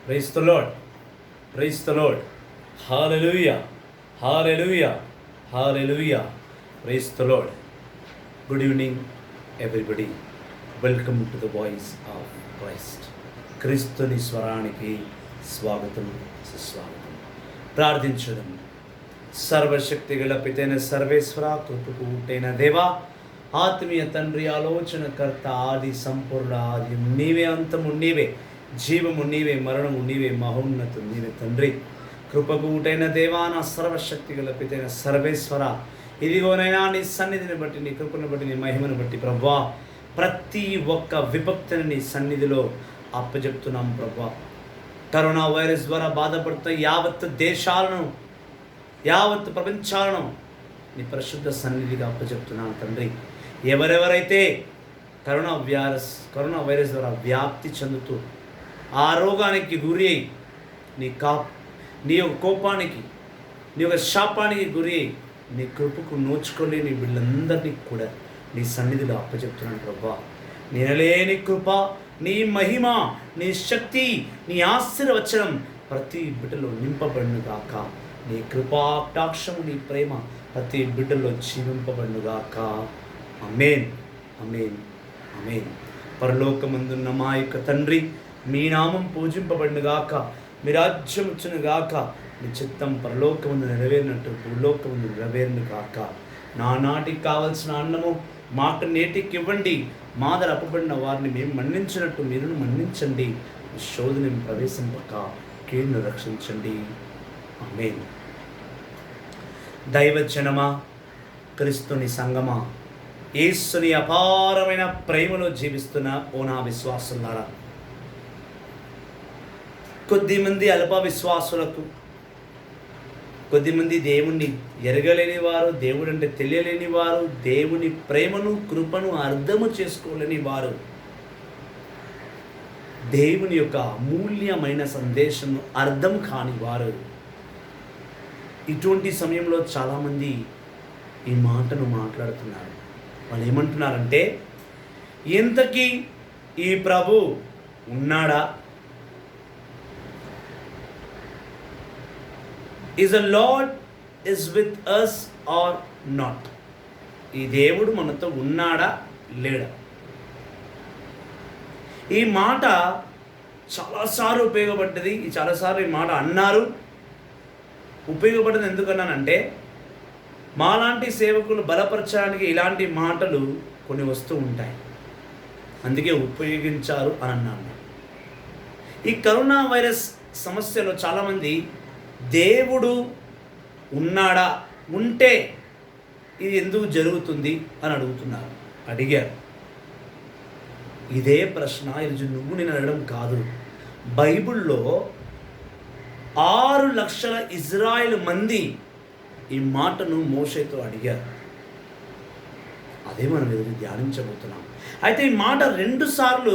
Praise the Lord, praise the Lord. Hallelujah, hallelujah, hallelujah. Praise the Lord. Good evening everybody. Welcome to the voice of Christ. క్రీస్తుని స్వరానికి స్వాగతం, సుస్వాగతం. ప్రార్థించడం. సర్వశక్తి గల పితైన సర్వేశ్వర, కృపకు ఊటైన దేవా, ఆత్మీయ తండ్రి, ఆలోచనకర్త, ఆది సంపూర్ణ, ఆది నీవే, అంతము నీవే, జీవము నీవే, మరణము నీవే, మహోన్నతం నీవే తండ్రి. కృపకు ఊటైన దేవా, నా సర్వశక్తి గల పితైన సర్వేశ్వర, ఇదిగోనైనా నీ సన్నిధిని బట్టి, నీ కృపను బట్టి, నీ మహిమను బట్టి ప్రభువా, ప్రతి ఒక్క విభక్తిని నీ సన్నిధిలో అప్పచెప్తున్నాం ప్రభువా. కరోనా వైరస్ ద్వారా బాధపడుతున్న యావత్ దేశాలను, యావత్ ప్రపంచాలను నీ పరిశుద్ధ సన్నిధిగా అప్పచెప్తున్నాను తండ్రి. ఎవరెవరైతే కరోనా వైరస్ ద్వారా వ్యాప్తి చెందుతూ ఆ రోగానికి గురి అయి నీ యొక్క కోపానికి, నీ యొక్క శాపానికి గురి అయి నీ కృపకు నోచుకోలేని వీళ్ళందరినీ కూడా నీ సన్నిధిలో అప్పచెప్తున్నాను ప్రభా. నినలేని కృప, నీ మహిమ, నీ శక్తి, నీ ఆశీర్వచనం ప్రతి బిడ్డలో నింపబడును గాక. నీ కృపాటాక్షము, నీ ప్రేమ ప్రతి బిడ్డలో జీవింపబడును గాక. ఆమేన్, ఆమేన్, ఆమేన్. పరలోకమందున్న మా యొక్క తండ్రి, మీ నామం పూజింపబడును గాక. మీ రాజ్యం వచ్చును గాక. మీ చిత్తం పరలోకమందు నెరవేరినట్టు భూలోకమందు నెరవేరును గాక. నానాటికి కావలసిన అన్నము మాకు నేటికి ఇవ్వండి. మాదర అప్పబడిన వారిని మేము మన్నించినట్టు మీరును మన్నించండి. శోధనని ప్రవేశింపక కీడును రక్షించండి. ఆమేన్. దైవజనమా, క్రీస్తుని సంగమా, యేసుని అపారమైన ప్రేమలో జీవిస్తున్న ఓ నా విశ్వాసులారా, కొద్దిమంది అల్ప విశ్వాసులకు, కొద్దిమంది దేవుణ్ణి ఎరగలేని వారు, దేవుడు అంటే తెలియలేని వారు, దేవుని ప్రేమను, కృపను అర్థము చేసుకోలేని వారు, దేవుని యొక్క అమూల్యమైన సందేశం అర్థం కాని వారు, ఇటువంటి సమయంలో చాలామంది ఈ మాటను మాట్లాడుతున్నారు. వాళ్ళు ఏమంటున్నారంటే, ఎంతకీ ఈ ప్రభు ఉన్నాడా? Is the Lord is with us or not? ఈ దేవుడు మనతో ఉన్నాడా లేడా? ఈ మాట చాలాసార్లు ఉపయోగపడ్డది. చాలాసార్లు ఈ మాట అన్నారు. ఉపయోగపడ్డది ఎందుకన్నానంటే, మాలాంటి సేవకులు బలపరచడానికి ఇలాంటి మాటలు కొన్ని వస్తూ ఉంటాయి, అందుకే ఉపయోగించారు అని అన్నాను. ఈ కరోనా వైరస్ సమస్యలో చాలామంది దేవుడు ఉన్నాడా, ఉంటే ఇది ఎందుకు జరుగుతుంది అని అడిగారు. ఇదే ప్రశ్న ఈరోజు నువ్వు నేను అడగడం కాదు. బైబిల్లో 6 లక్షల ఇజ్రాయెల్ మంది ఈ మాటను మోషేతో అడిగారు. అదే మనం ఈరోజు ధ్యానించబోతున్నాం. అయితే ఈ మాట 2 సార్లు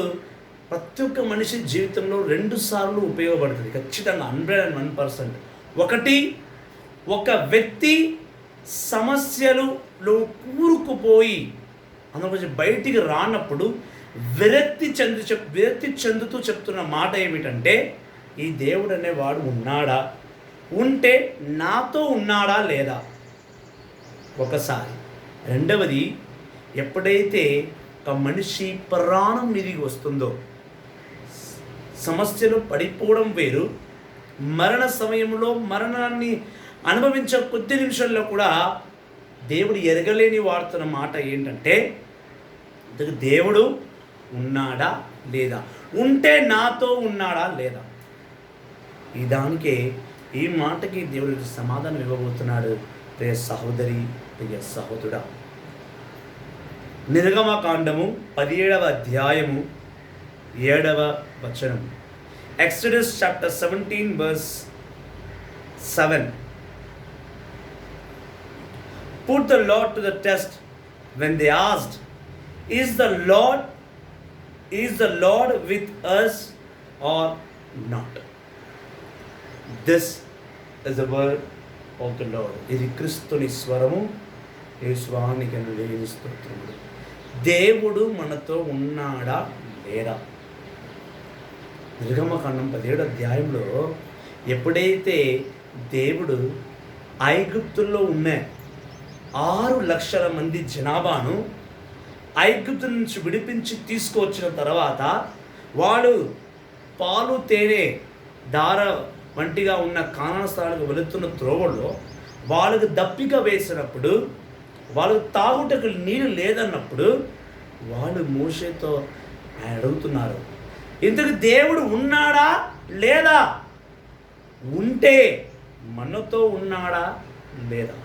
ప్రతి ఒక్క మనిషి జీవితంలో 2 సార్లు ఉపయోగపడుతుంది ఖచ్చితంగా, 101%. ఒకటి, ఒక వ్యక్తి సమస్యలలో కూరుకుపోయి అందులో కొంచెం బయటికి రానప్పుడు విరక్తి చెందుతూ చెప్తున్న మాట ఏమిటంటే, ఈ దేవుడు అనేవాడు ఉన్నాడా, ఉంటే నాతో ఉన్నాడా లేదా ఒకసారి. రెండవది, ఎప్పుడైతే ఒక మనిషి ప్రాణం మీదికి వస్తుందో, సమస్యలు పడిపోవడం వేరు, మరణ సమయంలో మరణాన్ని అనుభవించే కొద్ది నిమిషాల్లో కూడా దేవుడు ఎరగలేని వాడుతున్న మాట ఏంటంటే, దేవుడు ఉన్నాడా లేదా, ఉంటే నాతో ఉన్నాడా లేదా. ఈ దానికే, ఈ మాటకి దేవుడికి సమాధానం ఇవ్వబోతున్నాడు. ప్రియ సహోదరి, ప్రియ సహోదరుడా, నిర్గమకాండము 17వ అధ్యాయము 7వ వచనం. Exodus chapter 17 verse 7. Put the Lord to the test when they asked, Is the Lord with us or not? This is the word of the Lord. ఇది క్రీస్తుని స్వరము, ఈ స్వానికి లేని స్తోత్రములు. దేవుడు మనతో ఉన్నాడా లేడా? నిర్గమకాండం 17వ అధ్యాయంలో ఎప్పుడైతే దేవుడు ఐగుప్తుల్లో ఉన్న 6 లక్షల మంది జనాభాను ఐగుప్తు నుంచి విడిపించి తీసుకువచ్చిన తర్వాత వాళ్ళు పాలు తేనె దార వంటిగా ఉన్న కానాను స్థలానికి వెళుతున్న త్రోవలో వాళ్ళకు దప్పిక వేసినప్పుడు, వాళ్ళకు తాగుటకు నీళ్ళు లేదన్నప్పుడు వాళ్ళు మోషేతో అడుగుతున్నారు, ఇంతకు దేవుడు ఉన్నాడా లేదా, ఉంటే మనతో ఉన్నాడా లేదా.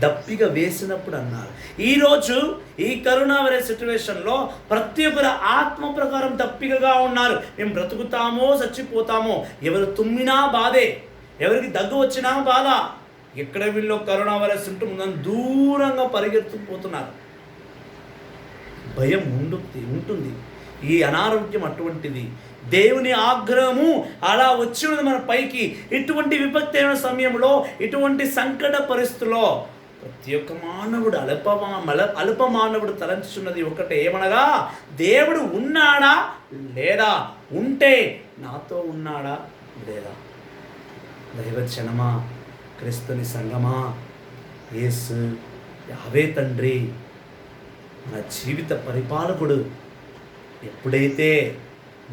దప్పిక వేసినప్పుడు అన్నారు. ఈరోజు ఈ కరోనా వైరస్ సిచ్యువేషన్లో ప్రతి ఒక్కరు ఆత్మ ప్రకారం దప్పికగా ఉన్నారు. మేము బ్రతుకుతామో చచ్చిపోతామో, ఎవరు తుమ్మినా బాధే, ఎవరికి దగ్గు వచ్చినా బాధ. ఎక్కడ వీళ్ళు కరోనా వైరస్ ఉంటుందని దూరంగా పరిగెత్తుకుపోతున్నారు. భయం ఉంటుంది. ఈ అనారోగ్యం అటువంటిది. దేవుని ఆగ్రహము అలా వచ్చినది మన పైకి. ఇటువంటి విపత్తైన సమయంలో, ఇటువంటి సంకట పరిస్థితుల్లో ప్రతి ఒక్క మానవుడు అల్ప మానవుడు తలంచున్నది ఒకటే, ఏమనగా దేవుడు ఉన్నాడా లేదా, ఉంటే నాతో ఉన్నాడా లేదా. దైవజనమా, క్రీస్తుని సంగమా, యేసు యావే తండ్రి మన జీవిత పరిపాలకుడు ఎప్పుడైతే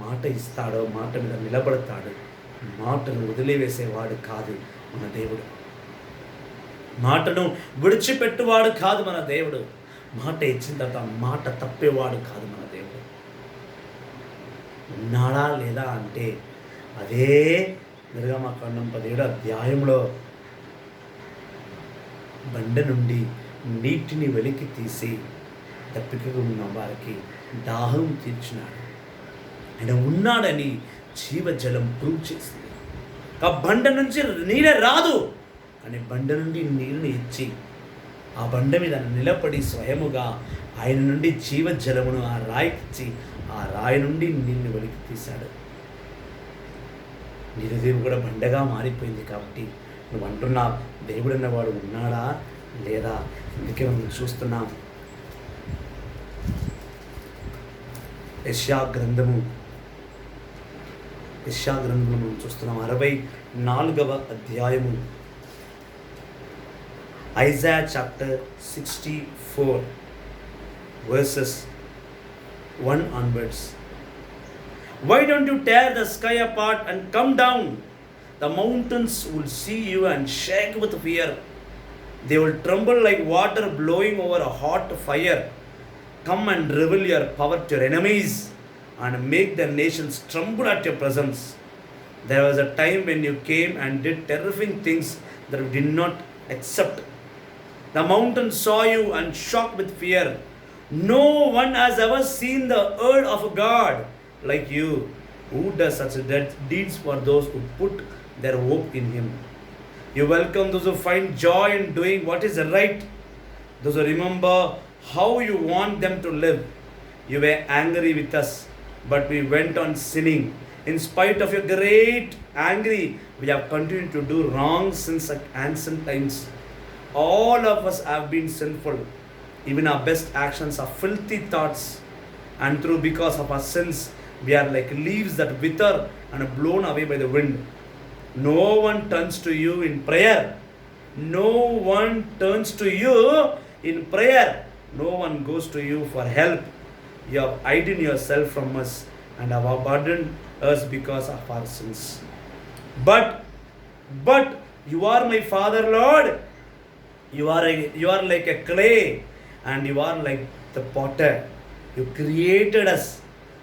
మాట ఇస్తాడో మాట మీద నిలబడతాడు. మాటను వదిలివేసేవాడు కాదు మన దేవుడు. మాటను విడిచిపెట్టువాడు కాదు మన దేవుడు. మాట ఇచ్చిన తర్వాత మాట తప్పేవాడు కాదు మన దేవుడు. ఉన్నాడా లేదా అంటే అదే నిర్గమకాండం 17వ అధ్యాయంలో బండ నుండి నీటిని వెలికి తీసి దప్పికగా ఉన్న వారికి దాహం తీర్చినాడు. ఆయన ఉన్నాడని జీవజలం ప్రూవ్ చేసింది. ఆ బండ నుంచి నీరే రాదు, కానీ బండ నుండి నీరుని ఇచ్చి ఆ బండ మీద నిలబడి స్వయముగా ఆయన నుండి జీవజలమును ఆ రాయికిచ్చి ఆ రాయి నుండి నీళ్ళని వెలికి తీశాడు. నీ హృదయం కూడా బండగా మారిపోయింది. కాబట్టి నువ్వు అంటున్నావు, దేవుడు అన్నవాడు ఉన్నాడా లేదా. అందుకే మనం చూస్తున్నాం, యెషయా గ్రంథము మనం చూస్తున్నాం 64వ అధ్యాయము, Isaiah chapter 64 verses 1 onwards. Why don't you tear the sky apart and come down? The mountains will see you and shake with fear. They will tremble like water blowing over a hot fire. Come and reveal your power to your enemies and make the nations tremble at your presence. There was a time when you came and did terrifying things that we did not accept. The mountains saw you and shocked with fear. No one has ever seen the word of a God like you, who does such deeds for those who put their hope in Him. You welcome those who find joy in doing what is right, those who remember how you want them to live. You were angry with us, but we went on sinning. In spite of your great anger, we have continued to do wrong since ancient times. All of us have been sinful. Even our best actions are filthy thoughts. And because of our sins, we are like leaves that wither and are blown away by the wind. No one turns to you in prayer. No one turns to you in prayer. No one goes to you for help. You have hidden yourself from us and have abandoned us because of our sins. But you are my Father, Lord. You are like a clay and you are like the potter. You created us.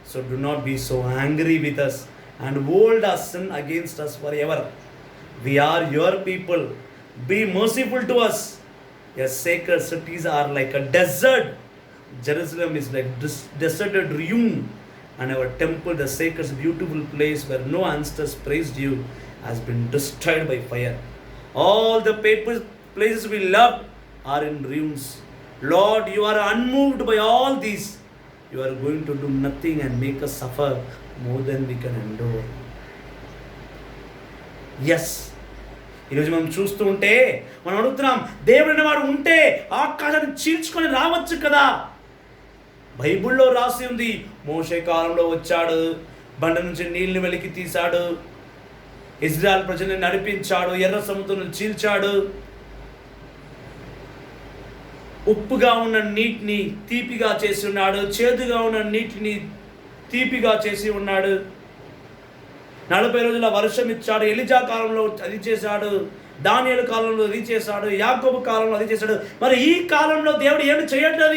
So do not be so angry with us and hold our sin against us forever. We are your people. Be merciful to us. Your sacred cities are like a desert. Jerusalem is like deserted ruin, and our temple, the sacred beautiful place where no ancestors praised you, has been destroyed by fire. All the places we loved are in ruins. Lord, you are unmoved by all these. You are going to do nothing and make us suffer more than we can endure. Yes. ఈరోజు మనం చూస్తూ ఉంటే మనం అడుగుతున్నాం, దేవుడు అనేవాడు ఉంటే ఆకాశాన్ని చీల్చుకొని రావచ్చు కదా. బైబిల్లో రాసి ఉంది. మోషే కాలంలో వచ్చాడు, బండ నుంచి నీళ్లు వెలికి తీశాడు, ఇజ్రాయెల్ ప్రజల్ని నడిపించాడు, ఎర్ర సముద్రం చీల్చాడు, ఉప్పుగా ఉన్న నీటిని తీపిగా చేసి ఉన్నాడు, చేదుగా ఉన్న నీటిని తీపిగా చేసి ఉన్నాడు. 40 రోజుల వర్షం ఇచ్చాడు. ఎలిజా కాలంలో అది చేశాడు, దానియేలు కాలంలో అది చేశాడు, యాకోబు కాలంలో అది చేశాడు. మరి ఈ కాలంలో దేవుడు ఏమి చేయట్లేదు?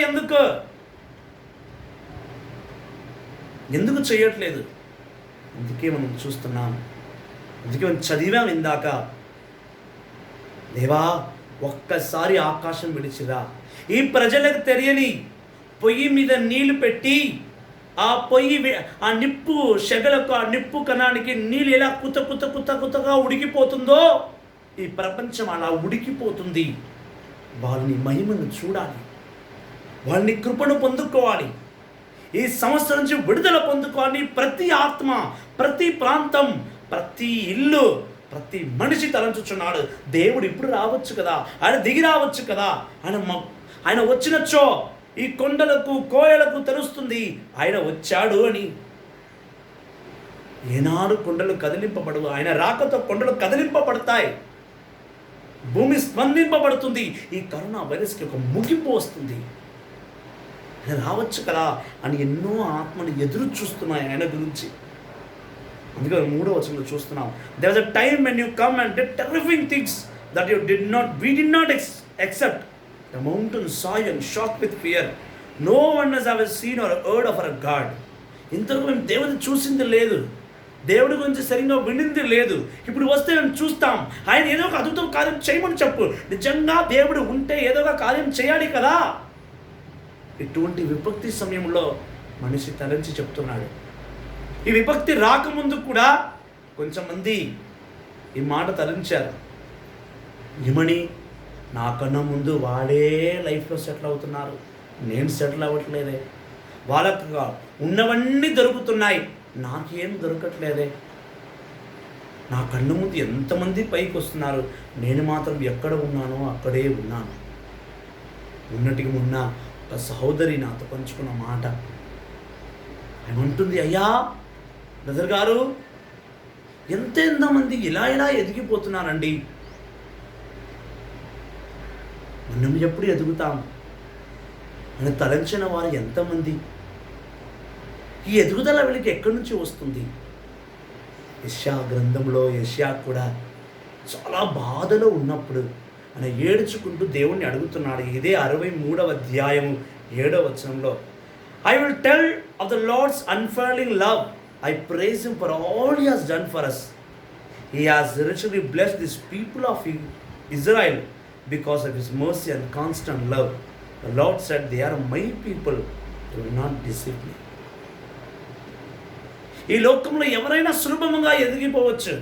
ఎందుకు చేయట్లేదు? అందుకే మనం చూస్తున్నాం, అందుకే మనం చదివాం ఇందాక, దేవా ఒక్కసారి ఆకాశం విడిచిరా, ఈ ప్రజలకు తెలియని పొయ్యి మీద నీళ్లు పెట్టి ఆ పొయ్యి ఆ నిప్పు షెగలకు, ఆ నిప్పు కణానికి నీళ్ళు ఎలా కుతగా ఉడికిపోతుందో ఈ ప్రపంచం అలా ఉడికిపోతుంది. వాళ్ళని మహిమను చూడాలి, వాళ్ళని కృపను పొందుకోవాలి, ఈ సంవత్సరం నుంచి విడుదల పొందుకోవాలి. ప్రతి ఆత్మ, ప్రతి ప్రాంతం, ప్రతి ఇల్లు, ప్రతి మనిషి తలంచుచున్నాడు, దేవుడు ఇప్పుడు రావచ్చు కదా, ఆయన దిగి రావచ్చు కదా, ఆయన వచ్చినచ్చో ఈ కొండలకు కోయలకు తెలుస్తుంది ఆయన వచ్చాడు అని. ఏనాడు కొండలు కదిలింపబడవు, ఆయన రాకతో కొండలు కదిలింపబడతాయి, భూమి స్పందింపబడుతుంది. ఈ కరోనా వైరస్కి ఒక ముగింపు వస్తుంది, ఆయన రావచ్చు కదా అని ఎన్నో ఆత్మలు ఎదురు చూస్తున్నాయి ఆయన గురించి. అందుకే 3వ వచనంలో చూస్తున్నాం, there was a time when you come and did terrific things that we did not accept. The mountains saw you and shocked with fear. No one has ever seen or heard of our God. ఇంతవరకు మేము దేవుడిని చూసింది లేదు, దేవుడి గురించి సరిగ్గా వినింది లేదు. ఇప్పుడు వస్తే మేము చూస్తాం, ఆయన ఏదో ఒక అద్భుతం కార్యం చేయమని చెప్పు. నిజంగా దేవుడు ఉంటే ఏదో ఒక కార్యం చేయాలి కదా. ఇటువంటి విపత్తి సమయంలో మనిషి తలంచి చెప్తున్నాడు. ఈ విపత్తి రాకముందు కూడా కొంచెంమంది ఈ మాట తలంచారు, ఏమని? నాకన్నా ముందు వాడే లైఫ్లో సెటిల్ అవుతున్నారు, నేను సెటిల్ అవ్వట్లేదే, వాళ్ళకు ఉన్నవన్నీ దొరుకుతున్నాయి, నాకేం దొరకట్లేదే, నా కన్ను ముందు ఎంతమంది పైకి వస్తున్నారు, నేను మాత్రం ఎక్కడ ఉన్నానో అక్కడే ఉన్నాను. ఉన్నటికి మొన్న ఒక సహోదరి నాతో పంచుకున్న మాట, ఏమంటుంది, అయ్యా బ్రదర్ గారు, ఎంతమంది ఇలా ఎదిగిపోతున్నారండి, మనం ఎప్పుడు ఎదుగుతాం అని తలంచిన వారు ఎంతమంది? ఈ ఎదుగుదల వీళ్ళకి ఎక్కడి నుంచి వస్తుంది? యెషయా గ్రంథంలో యెషయా కూడా చాలా బాధలో ఉన్నప్పుడు ఆయన ఏడ్చుకుంటూ దేవుణ్ణి అడుగుతున్నాడు. ఇదే 63వ అధ్యాయం 7వ వచనంలో, I will tell of the Lord's unfailing love, I praise him for all he has done for us. He has richly blessed this people of Israel because of his mercy and constant love. The Lord said, they are my people, they will not deceive me. ఈ లోకంలో ఎవరైనా సులభంగా ఎదిగిపోవచ్చు,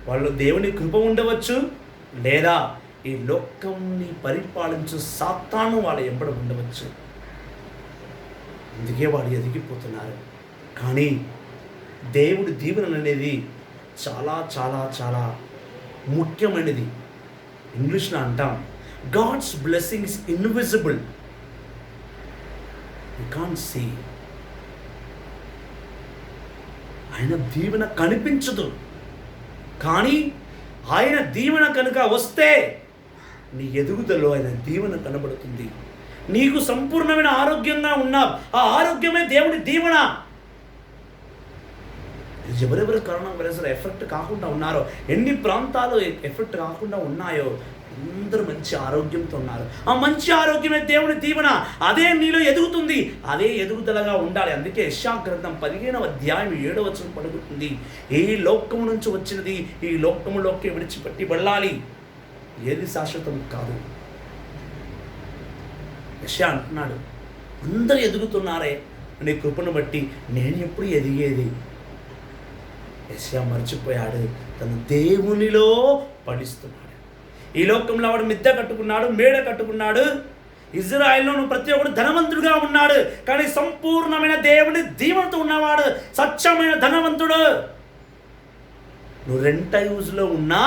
వాళ్ళు దేవుని కృప ఉండవచ్చు, లేదా ఈ లోకంని పరిపాలించు సాతాను వాళ్ళ ఎంబడి ఉండవచ్చు. అందుకే వాళ్ళు ఎదిగిపోతున్నారు. కానీ దేవుడి దీవెనలు అనేది చాలా చాలా చాలా ముఖ్యమైనది. ఇంగ్లీష్లో అంటాం, God's blessing is invisible, you can't see. ఆయన దీవెన కనిపించదు, కానీ ఆయన దీవెన కనుక వస్తే నీ ఎదుగుదలలో ఆయన దీవెన కనబడుతుంది. నీకు సంపూర్ణమైన ఆరోగ్యంగా ఉన్నావు, ఆ ఆరోగ్యమే దేవుడి దీవెన. ఎవరెవరు కరోనా వైరస్ ఎఫెక్ట్ కాకుండా ఉన్నారో, ఎన్ని ప్రాంతాలు ఎఫెక్ట్ కాకుండా ఉన్నాయో, అందరూ మంచి ఆరోగ్యంతో ఉన్నారు. ఆ మంచి ఆరోగ్యమే దేవుని దీవెన, అదే నీలో ఎదుగుతుంది, అదే ఎదుగుదలగా ఉండాలి. అందుకే యెషయా గ్రంథం 15వ అధ్యాయం 7వ వచనం పలుకుతుంది, ఈ లోకము నుంచి వచ్చినది ఈ లోకములోకి విడిచిపెట్టి వెళ్ళాలి, ఏది శాశ్వతం కాదు. యెషయా అంటున్నాడు, అందరూ ఎదుగుతున్నారే నీ కృపను బట్టి, నేను ఎప్పుడు ఎదిగేది? యెషయా మర్చిపోయాడు, తను దేవునిలో ఫలిస్తున్నాడు. ఈ లోకంలో వాడు మిద్దె కట్టుకున్నాడు, మేడ కట్టుకున్నాడు. ఇజ్రాయెల్లో ప్రతి ఒక్కడు ధనవంతుడుగా ఉన్నాడు, కానీ సంపూర్ణమైన దేవుని దీవెనతో ఉన్నవాడు సత్యమైన ధనవంతుడు. నువ్వు రెంట్ యూజ్లో ఉన్నా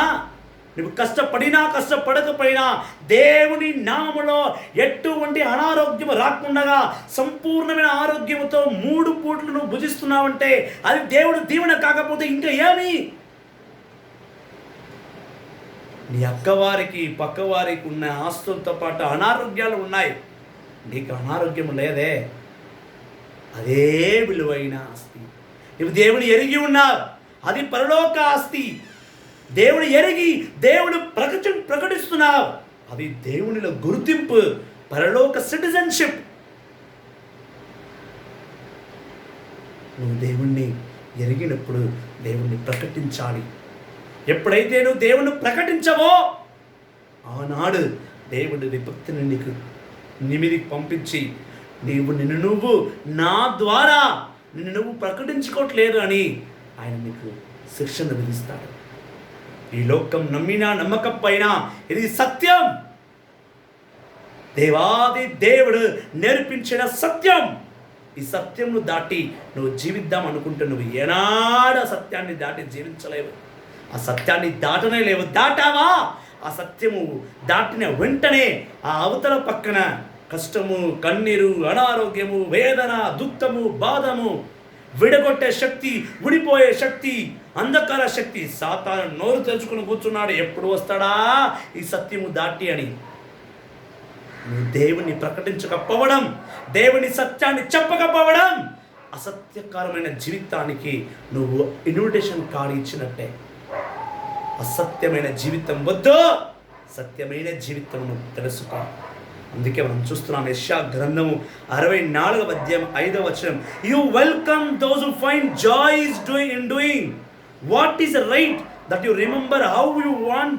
నువ్వు కష్టపడకపోయినా దేవుని నామములో ఎటువంటి అనారోగ్యం రాకుండా సంపూర్ణమైన ఆరోగ్యముతో 3 పూట్లు నువ్వు భుజిస్తున్నావంటే అది దేవుడు దీవెన కాకపోతే ఇంకా ఏమి? నీ అక్కవారికి పక్కవారికి ఉన్న ఆస్తులతో పాటు అనారోగ్యాలు ఉన్నాయి, నీకు అనారోగ్యం లేదే, అదే విలువైన ఆస్తి. నువ్వు దేవుని ఎరిగి ఉన్నావు, అది పరలోక ఆస్తి. దేవుని ఎరిగి దేవుడు ప్రకటిస్తున్నావు, అది దేవునిలో గుర్తింపు, పరలోక సిటిజన్షిప్. నువ్వు దేవుణ్ణి ఎరిగినప్పుడు దేవుణ్ణి ప్రకటించాలి. ఎప్పుడైతే నువ్వు దేవుణ్ణి ప్రకటించవో ఆనాడు దేవుడి విభక్తిని నీకు నిమిదికి పంపించి నిన్ను నా ద్వారా నువ్వు ప్రకటించుకోవట్లేదు అని ఆయన నీకు శిక్షను విధిస్తాడు. ఈ లోకం నమ్మినా నమ్మకపోయినా ఇది సత్యం, దేవాది దేవుడు నేర్పించిన సత్యం. ఈ సత్యంను దాటి నువ్వు జీవిద్దాం అనుకుంటే నువ్వు ఏనాడు ఆ సత్యాన్ని దాటి జీవించలేవు. ఆ సత్యాన్ని దాటనే లేవు. దాటావా? ఆ సత్యము దాటిన వెంటనే ఆ అవతల పక్కన కష్టము, కన్నీరు, అనారోగ్యము, వేదన, దుఃఖము, బాధము, విడగొట్టే శక్తి, విడిపోయే శక్తి, అంధకార శక్తి, సాతాను నోరు తెరుచుకుని కూర్చున్నాడు. ఎప్పుడు వస్తాడా ఈ సత్యము దాటి అని? నువ్వు దేవుని ప్రకటించకపోవడం, దేవుని సత్యాన్ని చెప్పకపోవడం, అసత్యకరమైన జీవితానికి నువ్వు ఇన్విటేషన్ కార్డు ఇచ్చినట్టే. అసత్యమైన జీవితం వద్దు, సత్యమైన జీవితం తెలుసుకో. అందుకే మనం చూస్తున్నాం యెషయా గ్రంథము 64వ అధ్యాయం 5వ వచనం. You welcome those who find Joy is doing what is right, that you remember how you want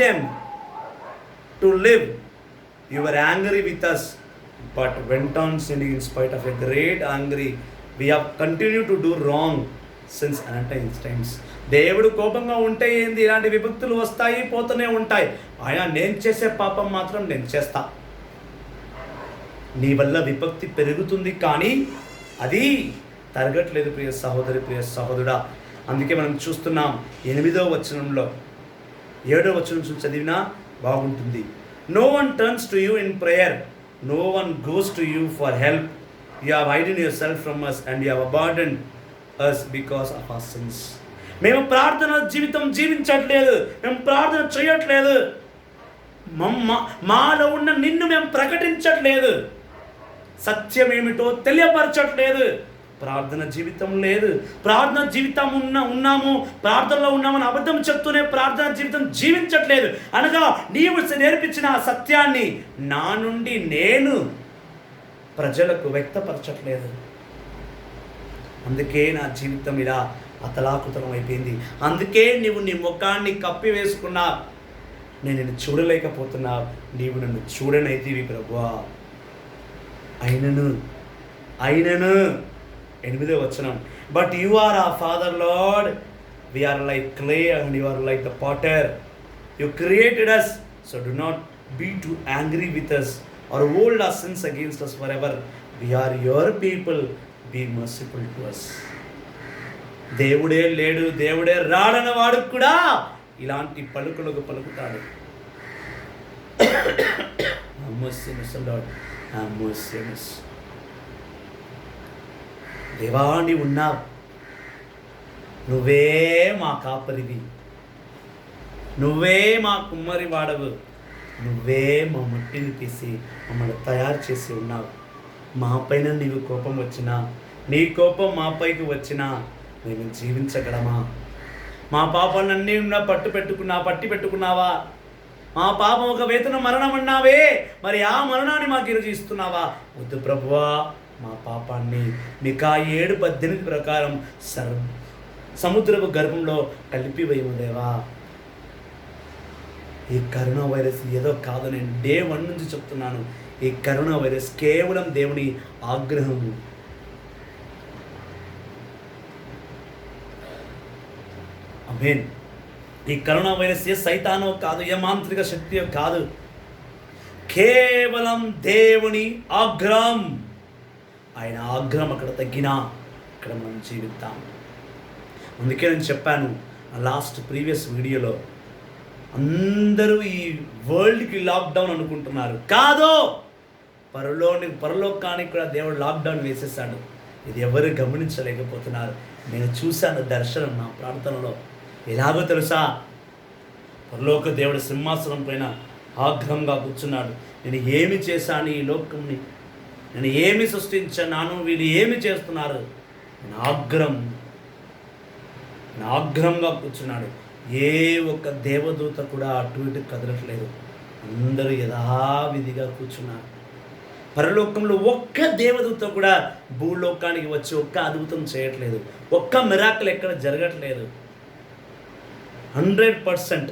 them to live. You were angry with us but went on sinning in spite of a great angry. We have continued to do wrong since Valentine's times. దేవుడు కోపంగా ఉంటే ఏంది? ఇలాంటి విభక్తులు వస్తాయి, పోతూనే ఉంటాయి. ఆయన నేను చేసే పాపం మాత్రం నేను చేస్తా. నీ వల్ల విభక్తి పెరుగుతుంది కానీ అది తరగట్లేదు ప్రియ సహోదరి, ప్రియ సహోదరుడా. అందుకే మనం చూస్తున్నాం 8వ వచనంలో, 7వ వచనం చదివినా బాగుంటుంది. No one turns to you in prayer, no one goes to you for help. You have hidden yourself from us and you have abandoned us because of our sins. మేము ప్రార్థన జీవితం జీవించట్లేదు, మేము ప్రార్థన చేయట్లేదు, మాలో ఉన్న నిన్ను మేము ప్రకటించట్లేదు, సత్యం ఏమిటో తెలియపరచట్లేదు, ప్రార్థన జీవితం లేదు. ప్రార్థన జీవితం ఉన్నాము, ప్రార్థనలో ఉన్నామని అబద్ధం చెప్తూనే ప్రార్థన జీవితం జీవించట్లేదు. అనగా నీవు నేర్పించిన ఆ సత్యాన్ని నా నుండి నేను ప్రజలకు వ్యక్తపరచట్లేదు. అందుకే నా జీవితం ఇలా అతలాకుతలం అయిపోయింది. అందుకే నీవు నీ ముఖాన్ని కప్పి వేసుకున్నా, నేను నిన్ను చూడలేకపోతున్నా, నీవు నన్ను చూడనైతివి ప్రభువా. అయినను 8వ వచనం. But you are our Father Lord, we are like clay and you are like the potter. You created us, so do not be too angry with us or hold our sins against us forever. We are your people, be merciful to us. దేవుడే లేడు, దేవుడే రాడని వాడు కూడా ఇలాంటి పలుకులకు పలుకుతాడు. దేవా నీవు ఉన్నావు, నువ్వే మా కాపరివి, నువ్వే మా కుమ్మరి వాడవు, నువ్వే మా మట్టిని తీసి మమ్మల్ని తయారు చేసి ఉన్నావు. మా పైన నీవు కోపం వచ్చినా, నీ కోపం మా పైకి వచ్చినా మేము జీవించగలమా? మా పాపాలన్నీ పట్టి పెట్టుకున్నావా? మా పాపం ఒక వేతన మరణం అన్నావే, మరి ఆ మరణాన్ని మాకు ఈరోజు ఇస్తున్నావా? వద్దు ప్రభువా, మా పాపాన్ని మీకా 7:18 ప్రకారం సముద్రపు గర్భంలో కలిపివేయము దేవా. ఈ కరోనా వైరస్ ఏదో కాదు, నేను డే 1 నుంచి చెప్తున్నాను. ఈ కరోనా వైరస్ కేవలం దేవుని ఆగ్రహము. ఆమేన్. ఈ కరోనా వైరస్ ఏ సైతానో కాదు, ఏ మాంత్రిక శక్తియో కాదు, కేవలం దేవుని ఆగ్రహం. ఆయన ఆగ్రహం అక్కడ తగ్గినా ఇక్కడ మనం జీవిద్దాం. అందుకే నేను చెప్పాను, లాస్ట్ ప్రీవియస్ వీడియోలో అందరూ ఈ వరల్డ్కి లాక్డౌన్ అనుకుంటున్నారు. కాదు, పరలోకానికి కూడా దేవుడు లాక్డౌన్ వేసేసాడు. ఇది ఎవరు గమనించలేకపోతున్నారు. నేను చూశాను దర్శనం నా ప్రార్థనలో. ఎలాగో తెలుసా, పరలోక దేవుడు సింహాసనం పైన ఆగ్రహంగా కూర్చున్నాడు. నేను ఏమి చేశాను ఈ లోకంని, నేను ఏమి సృష్టించాను, వీళ్ళు ఏమి చేస్తున్నారు, నేను ఆగ్రహంగా కూర్చున్నాడు. ఏ ఒక్క దేవదూత కూడా అటు ఇటు కదలట్లేదు. అందరూ యథావిధిగా కూర్చున్నారు. పరలోకంలో ఒక్క దేవదూత కూడా భూలోకానికి వచ్చి ఒక్క అద్భుతం చేయట్లేదు. ఒక్క మిరాకిల్ ఎక్కడ జరగట్లేదు. 100%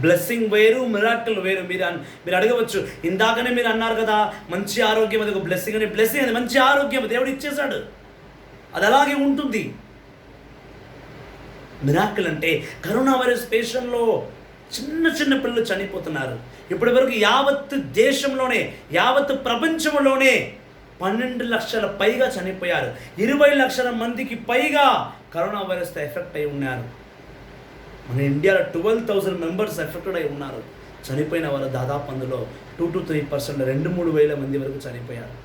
బ్లెస్సింగ్ వేరు, మిరాకిల్ వేరు. మీరు అడగవచ్చు, ఇందాకనే మీరు అన్నారు కదా మంచి ఆరోగ్యం అది ఒక బ్లెస్సింగ్ అని. బ్లెస్సింగ్ అది మంచి ఆరోగ్యం దేవుడు ఇచ్చేశాడు, అది అలాగే ఉంటుంది. మిరాకిల్ అంటే కరోనా వైరస్ పేషెంట్లో చిన్న పిల్లలు చనిపోతున్నారు. ఇప్పటి వరకు యావత్ దేశంలోనే, యావత్ ప్రపంచంలోనే 12 లక్షల పైగా చనిపోయారు. 20 లక్షల మందికి పైగా కరోనా వైరస్తో ఎఫెక్ట్ అయి ఉన్నారు. మన ఇండియాలో 12,000 మెంబర్స్ ఎఫెక్టెడ్ అయి ఉన్నారు. చనిపోయిన వారు దాదాపు అందులో 2-3%, 2-3 వేల మంది వరకు చనిపోయారు.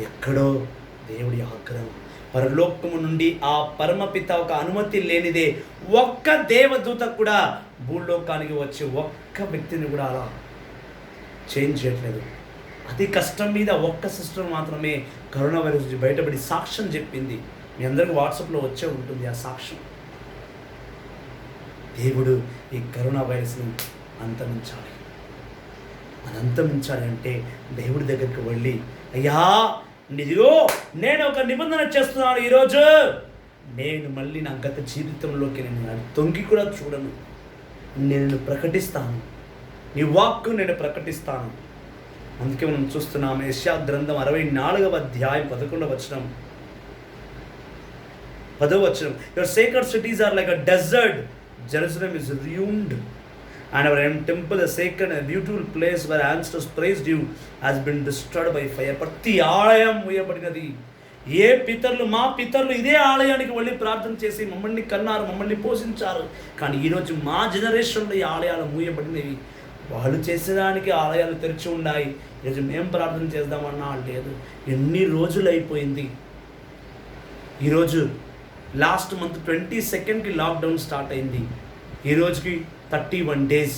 ఎక్కడో దేవుడి ఆగ్రహం. పరలోకము నుండి ఆ పరమపిత ఒక అనుమతి లేనిదే ఒక్క దేవదూత కూడా భూలోకానికి వచ్చి ఒక్క వ్యక్తిని కూడా అలా చేంజ్ చేయట్లేదు. అతి కష్టం మీద ఒక్క సిస్టర్ మాత్రమే కరోనా వైరస్ నుంచి బయటపడి సాక్ష్యం చెప్పింది. మీ అందరికీ వాట్సాప్లో వచ్చే ఉంటుంది ఆ సాక్ష్యం. దేవుడు ఈ కరోనా వైరస్ని అంతమించాలి. అది అంతమించాలి అంటే దేవుడి దగ్గరికి వెళ్ళి, అయ్యా నిజో నేను ఒక నిబంధన చేస్తున్నాను ఈరోజు, నేను మళ్ళీ నా గత జీవితంలోకి నేను తొంగి కూడా చూడను, నేను ప్రకటిస్తాను, నీ వాక్కు నేను ప్రకటిస్తాను. అందుకే మనం చూస్తున్నాం యెషయా గ్రంథం 64వ అధ్యాయం 11వ వచనం. Your sacred cities are like a desert. Jerusalem is ruined, and our temple, the sacred and beautiful place where ancestors praised you, has been destroyed by fire. ప్రతి ఆలయం మూయబడినది. ఏ పితరులు, మా పితరులు ఇదే ఆలయానికి వెళ్ళి ప్రార్థన చేసి మమ్మల్ని కన్నారు, మమ్మల్ని పోషించారు. కానీ ఈరోజు మా జనరేషన్లో ఈ ఆలయాలు మూయబడినవి. వాళ్ళు చేసేదానికి ఆలయాలు తెరిచి ఉన్నాయి. ఈరోజు మేము ప్రార్థన చేద్దామన్నా లేదు. ఎన్ని రోజులు అయిపోయింది. ఈరోజు లాస్ట్ మంత్ 22కి లాక్డౌన్ స్టార్ట్ అయింది. ఈరోజుకి 31 days,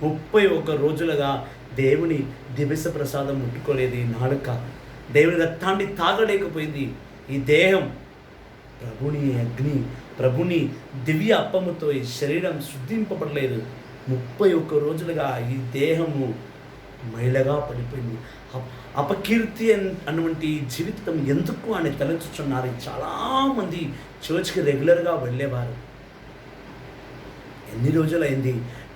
31 రోజులుగా దేవుని దివ్య ప్రసాదం ముట్టుకోలేదు. ఈ నాలుక దేవుని రక్తాన్ని తాగలేకపోయింది. ఈ దేహం ప్రభుని అగ్ని, ప్రభుని దివ్య అప్పముతో ఈ శరీరం శుద్ధింపబడలేదు. 31 రోజులుగా ఈ దేహము మైలగా పడిపోయింది. అపకీర్తి అన్నటువంటి జీవితం ఎందుకు అని తలంచుచున్నారు. చాలామంది చర్చ్కి రెగ్యులర్గా వెళ్ళేవారు. ఎన్ని రోజులైంది,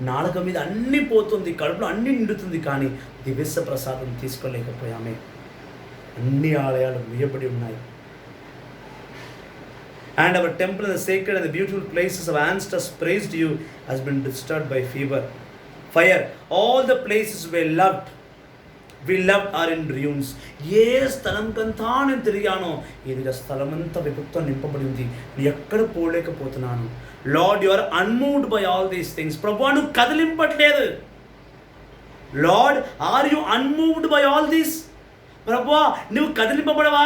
నాలుక మీద అన్నీ పోతుంది, కడుపులో అన్నీ నిండుతుంది, కానీ దివ్య ప్రసాదం తీసుకోలేకపోయామే. అన్ని ఆలయాలు మూయబడి ఉన్నాయి. And our temple and the sacred and the beautiful places of ancestors praised you has been disturbed by fire. All the places we loved are in ruins. ఏ స్థలంకంతా నేను తిరిగానో ఈరోజు స్థలమంతా విభక్తం నింపబడి ఉంది. నేను ఎక్కడ పోలేకపోతున్నాను. Lord, you are unmoved by all these things. ప్రభువా, నువ్వు కదిలింపట్లేదు. Lord, are you unmoved by all these? ప్రభువా, నువ్వు కదిలింపబడవా?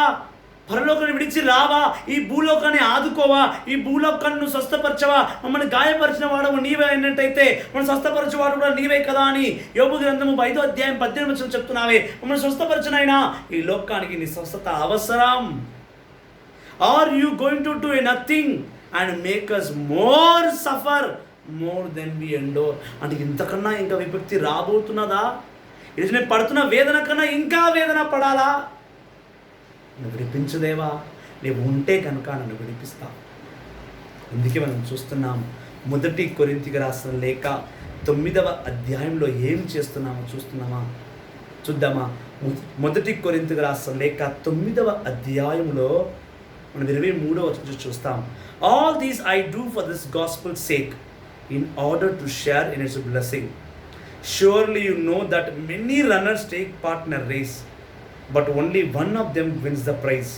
పరలోకాన్ని విడిచి రావా? ఈ భూలోకాన్ని ఆదుకోవా? ఈ భూలోకాన్ని నువ్వు స్వస్థపరచవా? మమ్మల్ని గాయపరిచిన వాడు నీవే అయినట్టయితే మనం స్వస్థపరచేవాడు కూడా నీవే కదా అని యోబు గ్రంథము 5వ అధ్యాయం 18వ వచనం చెప్తున్నావే. మమ్మల్ని స్వస్థపరచనైనా ఈ లోకానికి నీ స్వస్థత అవసరం. Are you going to do nothing and make us more suffer more than we endure? అంటే ఇంతకన్నా ఇంకా విభక్తి రాబోతున్నదా? ఇది నేను పడుతున్న వేదన కన్నా ఇంకా వేదన పడాలా? నువ్వు విడిపించలేవా? నీవు ఉంటే కనుక నన్ను విడిపిస్తా. అందుకే మనం చూస్తున్నాం, 1 కొరింథీయులకు రాసిన లేఖ 9వ అధ్యాయంలో ఏం చేస్తున్నామో చూద్దామా? 1 కొరింథీయులకు రాసిన లేఖ 9వ అధ్యాయంలో మనం 23వ వచనం చూస్తాం. All these I do for this gospel sake in order to share in it's blessing. Surely you know that many runners take part in a race, but only one of them wins the prize.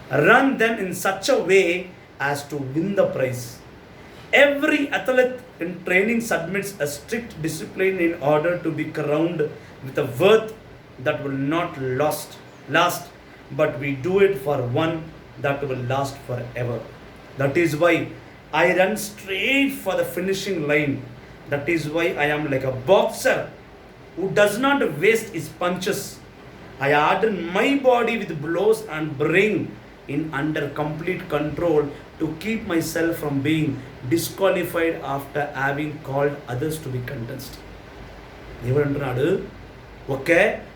run them in such a way as to win the prize. Every athlete in training submits a strict discipline in order to be crowned with a worth that will not last, but we do it for one that will last forever. That is why I run straight for the finishing line. That is why I am like a boxer who does not waste his punches. I harden my body with blows and bring in under complete control to keep myself from being disqualified after having called others to be contested. దేవుడు అంటున్నాడు, ఒక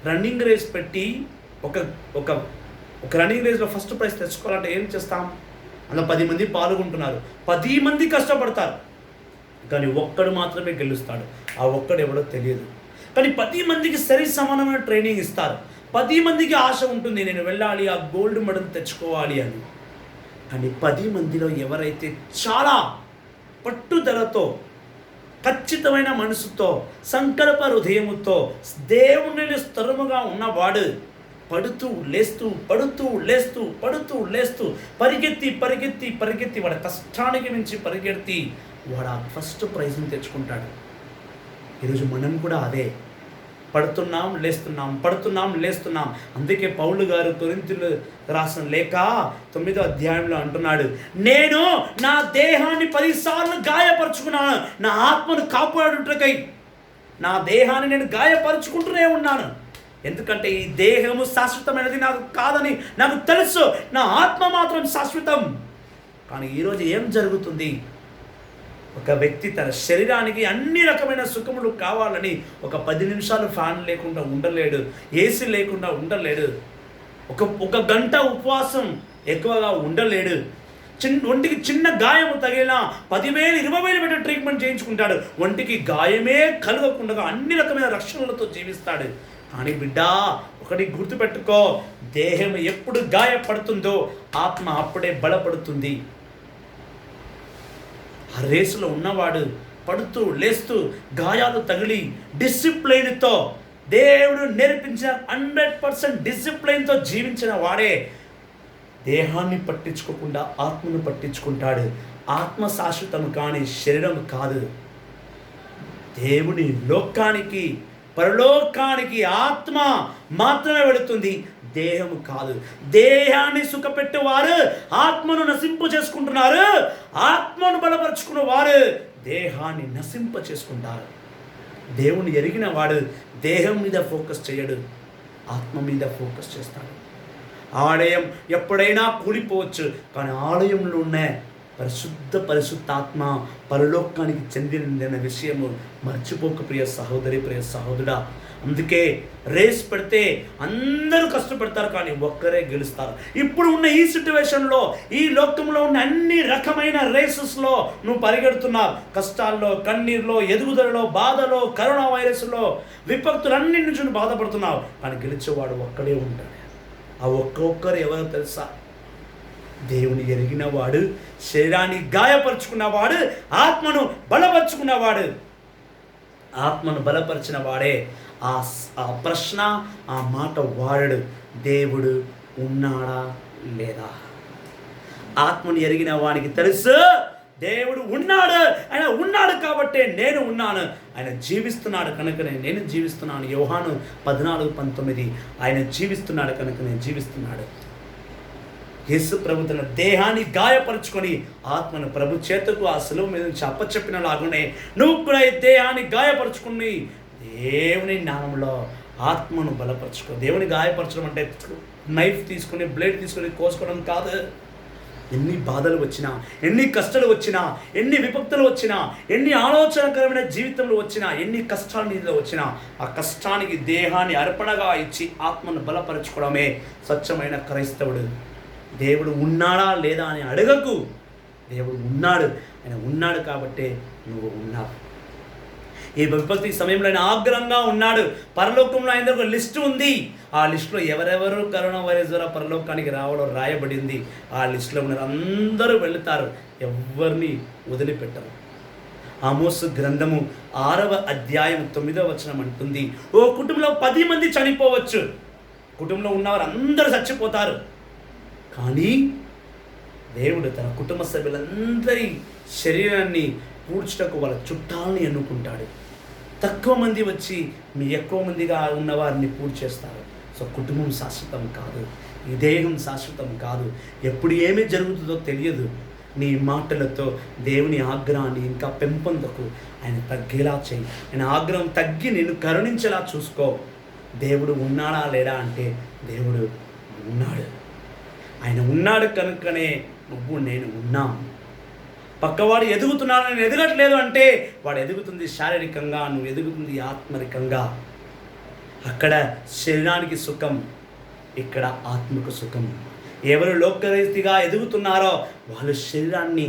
running race పెట్టి ఒక ఒక ఒక running రేస్లో first prize తెచ్చుకోవాలంటే ఏం చేస్తాం? అందులో 10 మంది పాల్గొంటున్నారు, 10 మంది కష్టపడతారు, కానీ ఒక్కడు మాత్రమే గెలుస్తాడు. ఆ ఒక్కడు ఎవడో తెలియదు. కానీ 10 మందికి సరి సమానమైన ట్రైనింగ్ ఇస్తారు. 10 మందికి ఆశ ఉంటుంది, నేను వెళ్ళాలి, ఆ గోల్డ్ మెడల్ తెచ్చుకోవాలి అని. కానీ 10 మందిలో ఎవరైతే చాలా పట్టుదలతో, ఖచ్చితమైన మనసుతో, సంకల్ప హృదయముతో దేవుని స్థిరముగా ఉన్నవాడు పడుతూ లేస్తూ పడుతూ లేస్తూ పడుతూ లేస్తూ పరిగెత్తి పరిగెత్తి పరిగెత్తి వాడి కష్టానికి మించి పరిగెత్తి వాడు ఆ ఫస్ట్ ప్రైజ్ని తెచ్చుకుంటాడు. ఈరోజు మనం కూడా అదే పడుతున్నాం లేస్తున్నాం, పడుతున్నాం లేస్తున్నాం. అందుకే పౌలు గారు కొరింథీయులు రాసిన లేఖ 9వ అధ్యాయంలో అంటున్నాడు, నేను నా దేహాన్ని 10 సార్లు గాయపరుచుకున్నాను, నా ఆత్మను కాపాడుటకై నా దేహాన్ని నేను గాయపరుచుకుంటూనే ఉన్నాను. ఎందుకంటే ఈ దేహము శాశ్వతమైనది నాకు కాదని నాకు తెలుసు, నా ఆత్మ మాత్రం శాశ్వతం. కానీ ఈరోజు ఏం జరుగుతుంది? ఒక వ్యక్తి తన శరీరానికి అన్ని రకమైన సుఖములు కావాలని ఒక 10 నిమిషాలు ఫ్యాన్ లేకుండా ఉండలేడు, ఏసీ లేకుండా ఉండలేడు, ఒక గంట ఉపవాసం ఎక్కువగా ఉండలేడు. ఒంటికి చిన్న గాయము తగిలినా 10,000 20,000 పెట్టి ట్రీట్మెంట్ చేయించుకుంటాడు. ఒంటికి గాయమే కలగకుండా అన్ని రకమైన రక్షణలతో జీవిస్తాడు. కానీ బిడ్డ, ఒకటి గుర్తుపెట్టుకో, దేహం ఎప్పుడు గాయపడుతుందో ఆత్మ అప్పుడే బలపడుతుంది. ఆ రేసులో ఉన్నవాడు పడుతూ లేస్తూ గాయాలు తగిలి డిసిప్లైన్తో, దేవుడు నేర్పించిన 100% డిసిప్లైన్తో జీవించిన వాడే దేహాన్ని పట్టించుకోకుండా ఆత్మను పట్టించుకుంటాడు. ఆత్మ శాశ్వతం కానీ శరీరం కాదు. దేవుని లోకానికి, పరలోకానికి ఆత్మ మాత్రమే వెళుతుంది, దేహము కాదు. దేహాన్ని సుఖపెట్టేవారు ఆత్మను నశింప చేసుకుంటున్నారు, ఆత్మను బలపరుచుకున్న వారు దేహాన్ని నశింప చేసుకుంటారు. దేవుని ఎరిగిన వాడు దేహం మీద ఫోకస్ చేయడు, ఆత్మ మీద ఫోకస్ చేస్తాడు. ఆలయం ఎప్పుడైనా కూలిపోవచ్చు, కానీ ఆలయంలో ఉన్న పరిశుద్ధాత్మ పరలోకానికి చెందిన విషయము మర్చిపోక ప్రియ సహోదరి, ప్రియ సహోదరుడా. అందుకే రేస్ పెడితే అందరూ కష్టపడతారు, కానీ ఒక్కరే గెలుస్తారు. ఇప్పుడు ఉన్న ఈ సిచ్యువేషన్లో, ఈ లోకంలో ఉన్న అన్ని రకమైన రేసెస్లో నువ్వు పరిగెడుతున్నావు. కష్టాల్లో, కన్నీరులో, ఎదుగుదలలో, బాధలో, కరోనా వైరస్లో, విపత్తులన్నింటి నుంచి నువ్వు బాధపడుతున్నావు, కానీ గెలిచేవాడు ఒక్కడే ఉంటాడు. ఆ ఒక్కొక్కరు ఎవరో తెలుసా? దేవుని ఎరిగిన వాడు, శరీరాన్ని గాయపరుచుకున్నవాడు, ఆత్మను బలపరుచుకున్నవాడు. ఆత్మను బలపరిచిన వాడే ఆ ప్రశ్న, ఆ మాట వాడడు, దేవుడు ఉన్నాడా లేదా. ఆత్మను ఎరిగిన వానికి తెలుసు దేవుడు ఉన్నాడు, ఆయన ఉన్నాడు కాబట్టే నేను ఉన్నాను, ఆయన జీవిస్తున్నాడు కనుకనే నేను జీవిస్తున్నాను. యోహాను 14:19 ఆయన జీవిస్తున్నాడు కనుక నేను జీవిస్తున్నాడు. యేసు ప్రభు తన దేహాన్ని గాయపరుచుకొని ఆత్మను ప్రభు చేతకు ఆ శిలువ మీద నుంచి అప్పచెప్పిన లాగానే నువ్వు కూడా ఈ దేహాన్ని గాయపరుచుకుని దేవుని నామంలో ఆత్మను బలపరచుకో. దేవుని గాయపరచడం అంటే నైఫ్ తీసుకుని, బ్లేడ్ తీసుకుని కోసుకోవడం కాదు. ఎన్ని బాధలు వచ్చినా, ఎన్ని కష్టాలు వచ్చినా, ఎన్ని విపత్తులు వచ్చినా, ఎన్ని ఆలోచనకరమైన జీవితంలో వచ్చినా, ఎన్ని కష్టాల నీలో వచ్చినా, ఆ కష్టానికి దేహాన్ని అర్పణగా ఇచ్చి ఆత్మను బలపరచుకోవడమే స్వచ్ఛమైన క్రైస్తవుడు. దేవుడు ఉన్నాడా లేదా అని అడగకు. దేవుడు ఉన్నాడు, ఆయన ఉన్నాడు కాబట్టే నువ్వు ఉన్నావు. ఈ విపత్తి సమయంలో ఆయన ఆగ్రహంగా ఉన్నాడు. పరలోకంలో ఆయన ఒక లిస్టు ఉంది. ఆ లిస్టులో ఎవరెవరు కరోనా వైరస్ ద్వారా పరలోకానికి రావడం రాయబడింది. ఆ లిస్టులో ఉన్న అందరూ వెళుతారు, ఎవరిని వదిలిపెట్టరు. ఆమోసు గ్రంథము 6వ అధ్యాయం 9వ వచనం అంటుంది, ఓ కుటుంబంలో 10 మంది చనిపోవచ్చు, కుటుంబంలో ఉన్నవారు అందరూ చచ్చిపోతారు, కానీ దేవుడు తన కుటుంబ సభ్యులందరి శరీరాన్ని పూడ్చుటకు వాళ్ళ చుట్టాలని ఎన్నుకుంటాడు. తక్కువ మంది వచ్చి మీ ఎక్కువ మందిగా ఉన్న వారిని పూర్తి చేస్తారు. సో కుటుంబం శాశ్వతం కాదు, ఈ దేహం శాశ్వతం కాదు. ఎప్పుడు ఏమి జరుగుతుందో తెలియదు. నీ మాటలతో దేవుని ఆగ్రహాన్ని ఇంకా పెంపొందకు, ఆయన తగ్గేలా చేయి. ఆయన ఆగ్రహం తగ్గి నిన్ను కరుణించేలా చూసుకో. దేవుడు ఉన్నాడా లేడా అంటే దేవుడు ఉన్నాడు. ఆయన ఉన్నాడు కనుకనే నువ్వు నేను ఉన్నాం. పక్కవాడు ఎదుగుతున్నాడు, నేను ఎదగట్లేదు అంటే వాడు ఎదుగుతుంది శారీరకంగా, నువ్వు ఎదుగుతుంది ఆత్మరికంగా. అక్కడ శరీరానికి సుఖం, ఇక్కడ ఆత్మకు సుఖం. ఎవరు లోకరీతిగా ఎదుగుతున్నారో వాళ్ళు శరీరాన్ని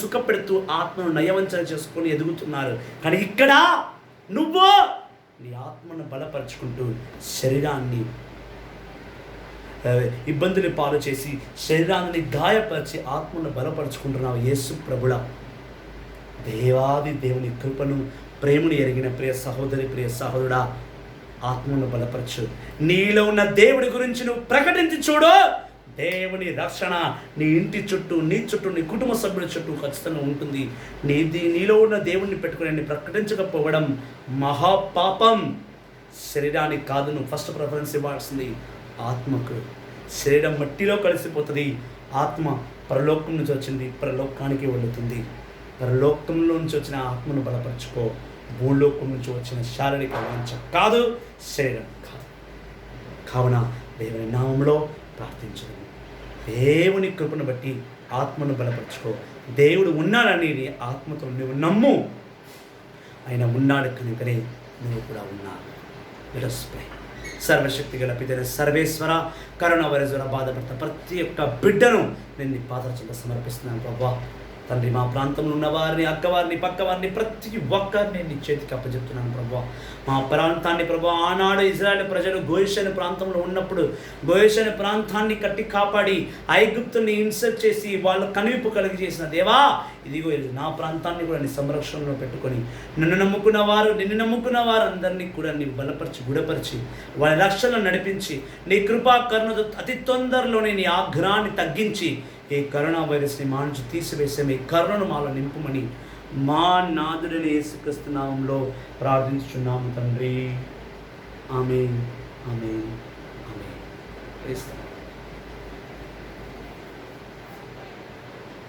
సుఖపెడుతూ ఆత్మను నయవంచన చేసుకొని ఎదుగుతున్నారు. కానీ ఇక్కడ నువ్వు నీ ఆత్మను బలపరుచుకుంటూ శరీరాన్ని ఇబ్బందులు పాలు చేసి శరీరాన్ని గాయపరిచి ఆత్మను బలపరుచుకుంటున్నావు. యేసు ప్రభుల దేవాది దేవుని కృపను ప్రేమను ఎరిగిన ప్రియ సహోదరి, ప్రియ సహోదరుడా, ఆత్మను బలపరచు. నీలో ఉన్న దేవుడి గురించి నువ్వు ప్రకటించి చూడు. దేవుని రక్షణ నీ ఇంటి చుట్టూ, నీ చుట్టూ, నీ కుటుంబ సభ్యుల చుట్టూ ఖచ్చితంగా ఉంటుంది. నీలో ఉన్న దేవుడిని పెట్టుకుని ప్రకటించకపోవడం మహాపాపం. శరీరానికి కాదు నువ్వు ఫస్ట్ ప్రిఫరెన్స్ ఇవ్వాల్సింది, ఆత్మకు. శరీరం మట్టిలో కలిసిపోతుంది, ఆత్మ పరలోకం నుంచి వచ్చింది, పరలోకానికి వెళుతుంది. పరలోకంలో నుంచి వచ్చిన ఆత్మను బలపరచుకో. భూలోకం నుంచి వచ్చిన శారీరక వాంఛ కాదు, శరీరం కాదు. కావున దేవుని నామంలో ప్రార్థించదు. దేవుని కృపను బట్టి ఆత్మను బలపరచుకో. దేవుడు ఉన్నాడని నీ ఆత్మతో నువ్వు నమ్ము. ఆయన ఉన్నాడు కనుకనే నువ్వు కూడా ఉన్నావు. సర్వశక్తి గల పితైన సర్వేశ్వర, కరోనా వైరస్ ద్వారా బాధపడుతున్న ప్రతి ఒక్క బిడ్డను నేను నీ పాదాల చెంత సమర్పిస్తున్నాను ప్రభువా. తండ్రి, మా ప్రాంతంలో ఉన్న వారిని, అక్కవారిని, పక్కవారిని, ప్రతి ఒక్కరిని నీ చేతికి అప్పచెప్తున్నాను ప్రభువా. మా ప్రాంతాన్ని ప్రభువా, ఆనాడు ఇజ్రాయెల్ ప్రజలు గోషెను ప్రాంతంలో ఉన్నప్పుడు గోషెను ప్రాంతాన్ని కట్టి కాపాడి ఐగుప్తుని ఇన్సర్ట్ చేసి వాళ్ళు కనువిప్పు కలిగి చేసిన దేవా, ఇదిగో నా ప్రాంతాన్ని కూడా నీ సంరక్షణలో పెట్టుకొని నిన్ను నమ్ముకున్న వారందరినీ కూడా నీ బలపరిచి గుడపరిచి వాళ్ళ రక్షణను నడిపించి నీ కృపా కరుణతో అతి తొందరలోనే నీ ఆగ్రహాన్ని తగ్గించి ఈ కరోనా వైరస్ని మా నుంచి తీసివేసే మీ కరుణను మాలో నింపుమని మా నాథుడైన యేసుక్రీస్తు నామములో ప్రార్థించుచున్నాము తండ్రి. ఆమేన్, ఆమేన్, ఆమేన్.